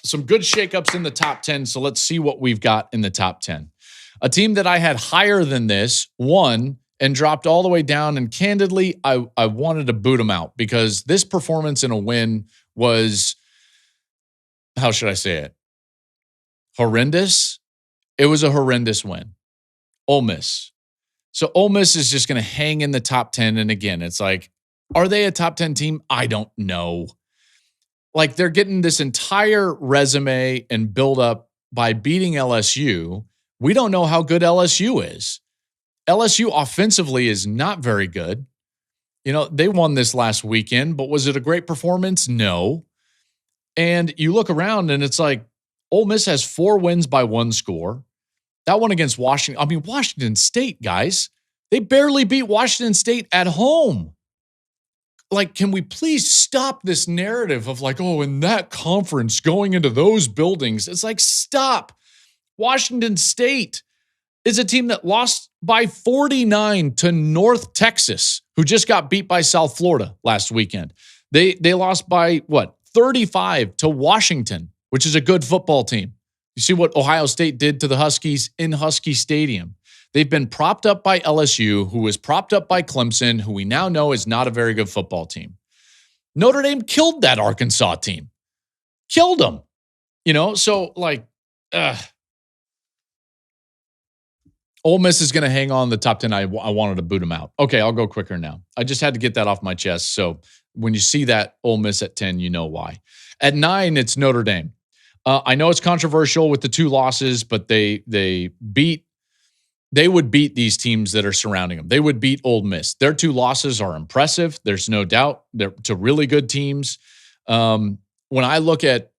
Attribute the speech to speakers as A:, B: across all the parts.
A: some good shakeups in the top 10. So let's see what we've got in the top 10. A team that I had higher than this won and dropped all the way down. And candidly, I wanted to boot them out because this performance in a win was, how should I say it? Horrendous. It was a horrendous win. Ole Miss. So Ole Miss is just going to hang in the top 10. And again, it's like, are they a top 10 team? I don't know. Like, they're getting this entire resume and build up by beating LSU. We don't know how good LSU is. LSU offensively is not very good. You know, they won this last weekend, but was it a great performance? No. And you look around and it's like, Ole Miss has 4 wins by 1 score. That one against Washington. I mean, Washington State, guys, they barely beat Washington State at home. Like, can we please stop this narrative of like, oh, in that conference going into those buildings? It's like, stop. Washington State is a team that lost by 49 to North Texas, who just got beat by South Florida last weekend. They lost by, 35 to Washington, which is a good football team. You see what Ohio State did to the Huskies in Husky Stadium. They've been propped up by LSU, who was propped up by Clemson, who we now know is not a very good football team. Notre Dame killed that Arkansas team. Killed them. You know, so like, Ole Miss is going to hang on the top 10. I wanted to boot them out. Okay, I'll go quicker now. I just had to get that off my chest. So when you see that Ole Miss at 10, you know why. At 9, it's Notre Dame. I know it's controversial with the 2 losses, but they would beat these teams that are surrounding them. They would beat Ole Miss. Their 2 losses are impressive. There's no doubt. They're to really good teams. When I look at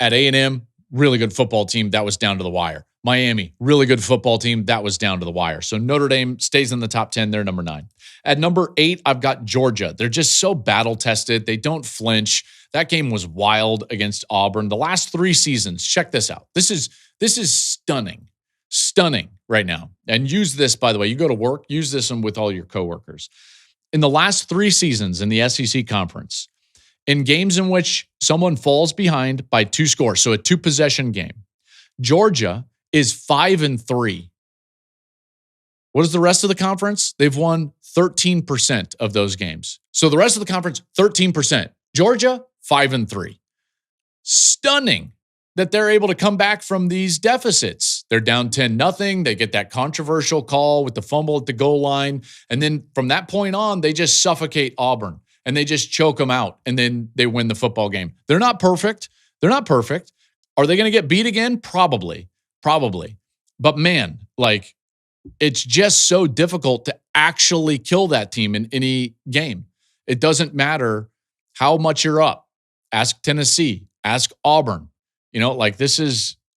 A: A&M, really good football team, that was down to the wire. Miami, really good football team, that was down to the wire. So Notre Dame stays in the top 10. They're number 9. At number 8, I've got Georgia. They're just so battle-tested. They don't flinch. That game was wild against Auburn. The last 3 seasons, check this out. This is stunning. Stunning right now. And use this, by the way, you go to work, use this with all your coworkers. In the last 3 seasons in the SEC conference, in games in which someone falls behind by 2 scores, so a 2-possession game, Georgia is 5-3. What is the rest of the conference? They've won 13% of those games. So the rest of the conference, 13%. Georgia, 5-3. Stunning that they're able to come back from these deficits. They're down 10-0. They get that controversial call with the fumble at the goal line. And then from that point on, they just suffocate Auburn and they just choke them out. And then they win the football game. They're not perfect. Are they going to get beat again? Probably. But man, like, it's just so difficult to actually kill that team in any game. It doesn't matter how much you're up. Ask Tennessee, ask Auburn. You know, like,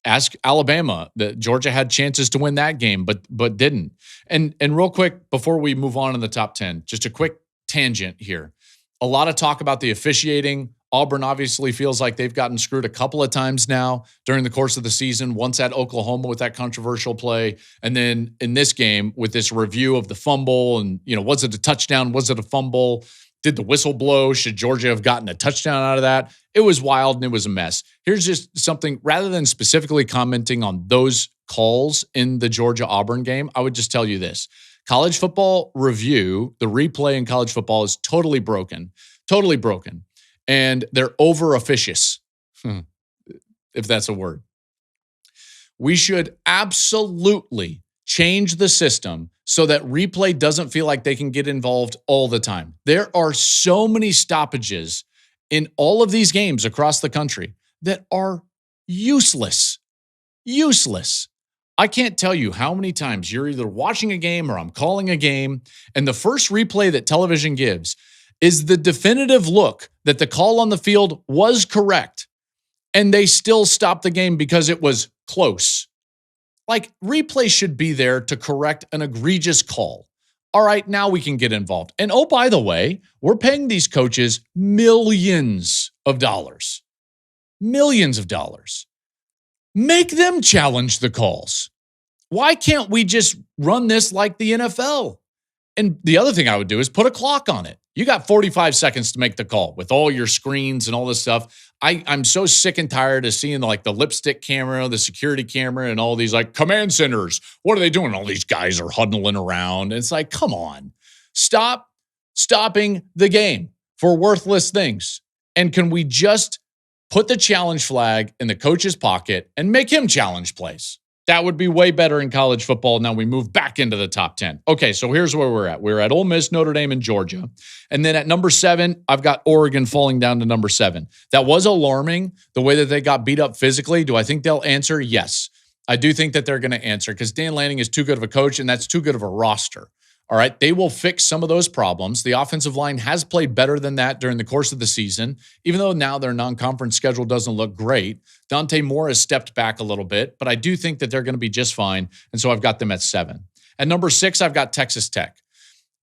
A: ask Alabama. That Georgia had chances to win that game, but didn't. And real quick, before we move on in the top 10, just a quick tangent here. A lot of talk about the officiating. Auburn obviously feels like they've gotten screwed a couple of times now during the course of the season. Once at Oklahoma with that controversial play, and then in this game with this review of the fumble and, was it a touchdown? Was it a fumble? Did the whistle blow? Should Georgia have gotten a touchdown out of that? It was wild and it was a mess. Here's just something, rather than specifically commenting on those calls in the Georgia-Auburn game, I would just tell you this. College football review, the replay in college football is totally broken. And they're over officious, if that's a word. We should absolutely change the system so that replay doesn't feel like they can get involved all the time. There are so many stoppages in all of these games across the country that are useless. I can't tell you how many times you're either watching a game or I'm calling a game, and the first replay that television gives is the definitive look that the call on the field was correct, and they still stopped the game because it was close. Like, replay should be there to correct an egregious call. All right, now we can get involved. And oh, by the way, we're paying these coaches millions of dollars. Make them challenge the calls. Why can't we just run this like the NFL? And the other thing I would do is put a clock on it. You got 45 seconds to make the call with all your screens and all this stuff. I'm so sick and tired of seeing like the lipstick camera, the security camera, and all these like command centers. What are they doing? All these guys are huddling around. It's like, come on, stop stopping the game for worthless things. And can we just put the challenge flag in the coach's pocket and make him challenge plays? That would be way better in college football. Now we move back into the top 10. Okay, so here's where we're at. We're at Ole Miss, Notre Dame, and Georgia. And then at number 7, I've got Oregon falling down to number 7. That was alarming, the way that they got beat up physically. Do I think they'll answer? Yes. I do think that they're going to answer because Dan Lanning is too good of a coach, and that's too good of a roster. All right, they will fix some of those problems. The offensive line has played better than that during the course of the season, even though now their non-conference schedule doesn't look great. Dante Moore has stepped back a little bit, but I do think that they're going to be just fine, and so I've got them at 7. At number 6, I've got Texas Tech.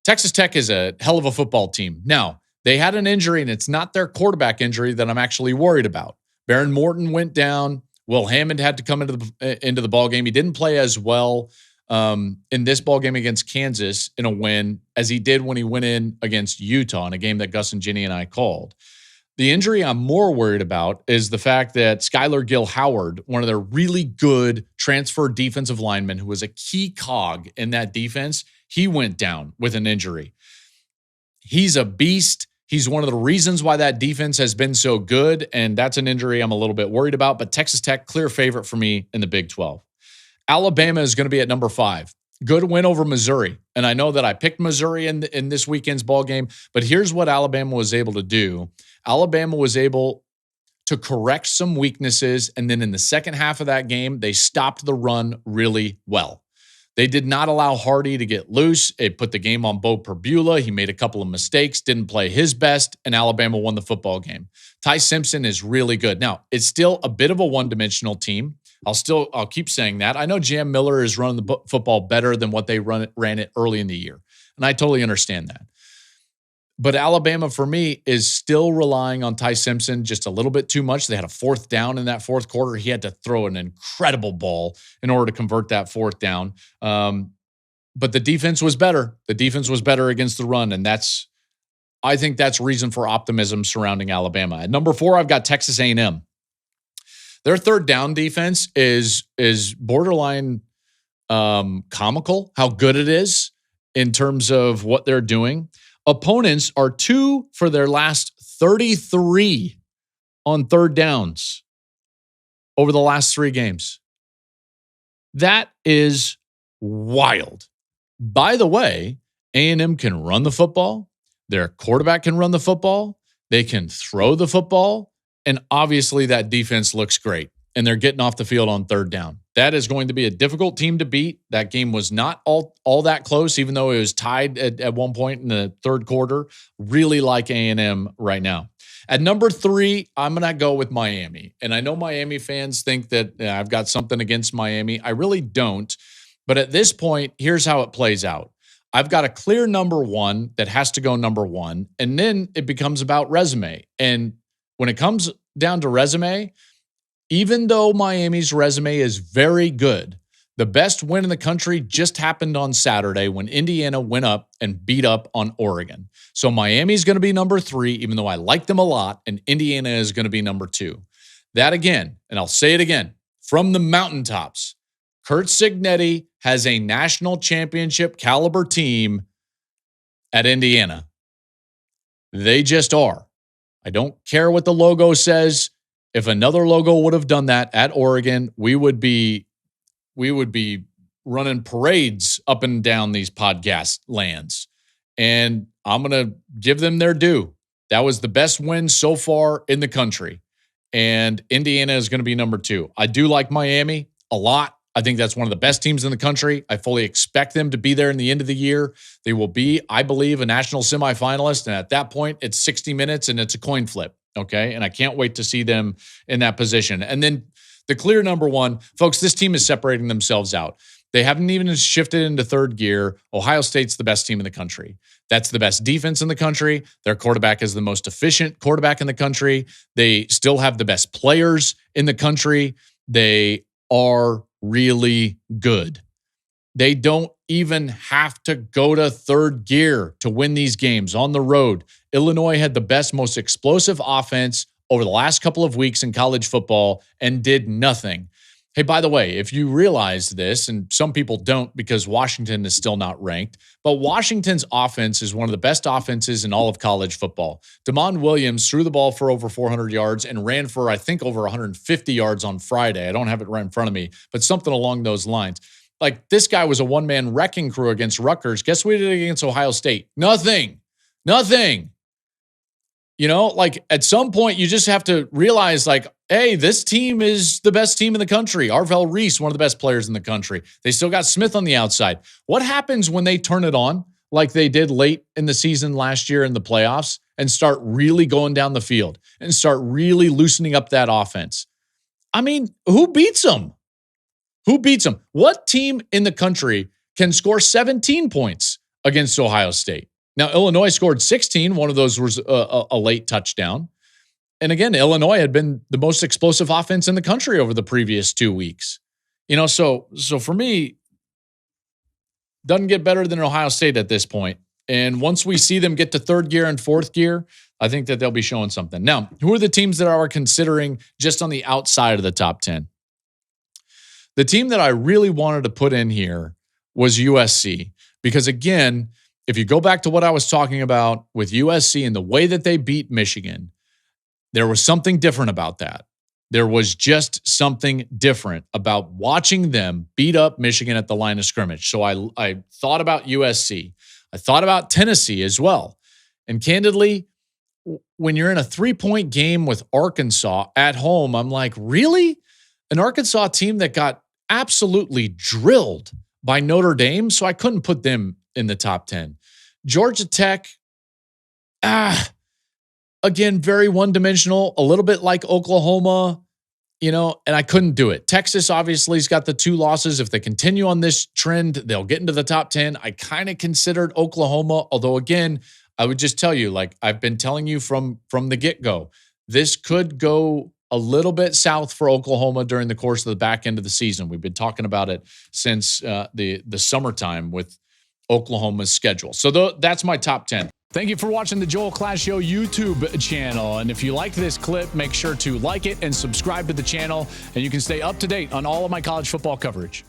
A: Texas Tech is a hell of a football team. Now, they had an injury, and it's not their quarterback injury that I'm actually worried about. Baron Morton went down. Will Hammond had to come into the ballgame. He didn't play as well in this ball game against Kansas in a win as he did when he went in against Utah in a game that Gus and Ginny and I called. The injury I'm more worried about is the fact that Skylar Gill-Howard, one of their really good transfer defensive linemen who was a key cog in that defense, he went down with an injury. He's a beast. He's one of the reasons why that defense has been so good, and that's an injury I'm a little bit worried about, but Texas Tech, clear favorite for me in the Big 12. Alabama is going to be at number 5. Good win over Missouri. And I know that I picked Missouri in this weekend's ball game, but here's what Alabama was able to do. Alabama was able to correct some weaknesses, and then in the second half of that game, they stopped the run really well. They did not allow Hardy to get loose. It put the game on Bo Perbula. He made a couple of mistakes, didn't play his best, and Alabama won the football game. Ty Simpson is really good. Now, it's still a bit of a one-dimensional team. I'll keep saying that. I know Jam Miller is running the football better than what they ran it early in the year, and I totally understand that. But Alabama, for me, is still relying on Ty Simpson just a little bit too much. They had a 4th down in that 4th quarter. He had to throw an incredible ball in order to convert that 4th down. But the defense was better. The defense was better against the run, and I think that's reason for optimism surrounding Alabama. At number 4, I've got Texas A&M. Their 3rd down defense is borderline comical, how good it is in terms of what they're doing. Opponents are 2 for their last 33 on 3rd downs over the last 3 games. That is wild. By the way, A&M can run the football. Their quarterback can run the football. They can throw the football. And obviously that defense looks great. And they're getting off the field on 3rd down. That is going to be a difficult team to beat. That game was not all that close, even though it was tied at one point in the 3rd quarter. Really like A&M right now. At number 3, I'm going to go with Miami. And I know Miami fans think that I've got something against Miami. I really don't. But at this point, here's how it plays out. I've got a clear number 1 that has to go number 1. And then it becomes about resume. And when it comes down to resume, even though Miami's resume is very good, the best win in the country just happened on Saturday when Indiana went up and beat up on Oregon. So Miami's going to be number 3, even though I like them a lot, and Indiana is going to be number 2. That again, and I'll say it again, from the mountaintops, Curt Cignetti has a national championship caliber team at Indiana. They just are. I don't care what the logo says. If another logo would have done that at Oregon, we would be running parades up and down these podcast lands. And I'm going to give them their due. That was the best win so far in the country. And Indiana is going to be number 2. I do like Miami a lot. I think that's one of the best teams in the country. I fully expect them to be there in the end of the year. They will be, I believe, a national semifinalist. And at that point, it's 60 minutes and it's a coin flip. Okay. And I can't wait to see them in that position. And then the clear number 1, folks, this team is separating themselves out. They haven't even shifted into 3rd gear. Ohio State's the best team in the country. That's the best defense in the country. Their quarterback is the most efficient quarterback in the country. They still have the best players in the country. They are really good. They don't even have to go to third gear to win these games on the road. Illinois had the best, most explosive offense over the last couple of weeks in college football and did nothing. Hey, by the way, if you realize this, and some people don't because Washington is still not ranked, but Washington's offense is one of the best offenses in all of college football. Damon Williams threw the ball for over 400 yards and ran for, I think, over 150 yards on Friday. I don't have it right in front of me, but something along those lines. Like, this guy was a one-man wrecking crew against Rutgers. Guess what he did against Ohio State? Nothing. You know, like, at some point, you just have to realize, like, hey, this team is the best team in the country. Arvell Reese, one of the best players in the country. They still got Smith on the outside. What happens when they turn it on, like they did late in the season last year in the playoffs, and start really going down the field and start really loosening up that offense? I mean, who beats them? What team in the country can score 17 points against Ohio State? Now, Illinois scored 16. One of those was a late touchdown. And again, Illinois had been the most explosive offense in the country over the previous 2 weeks. You know, so for me, doesn't get better than Ohio State at this point. And once we see them get to third gear and fourth gear, I think that they'll be showing something. Now, who are the teams that are considering just on the outside of the top 10? The team that I really wanted to put in here was USC, because again, if you go back to what I was talking about with USC and the way that they beat Michigan, there was something different about that. There was just something different about watching them beat up Michigan at the line of scrimmage. So I thought about USC. I thought about Tennessee as well. And candidly, when you're in a 3-point game with Arkansas at home, I'm like, really? An Arkansas team that got absolutely drilled by Notre Dame, so I couldn't put them in the top 10. Georgia Tech, again, very one-dimensional, a little bit like Oklahoma, you know, and I couldn't do it. Texas obviously has got the 2 losses. If they continue on this trend, they'll get into the top 10. I kind of considered Oklahoma, although again, I would just tell you, like I've been telling you from the get-go, this could go a little bit south for Oklahoma during the course of the back end of the season. We've been talking about it since the summertime with Oklahoma's schedule. So that's my top 10. Thank you for watching the Joel Klatt Show YouTube channel. And if you liked this clip, make sure to like it and subscribe to the channel, and you can stay up to date on all of my college football coverage.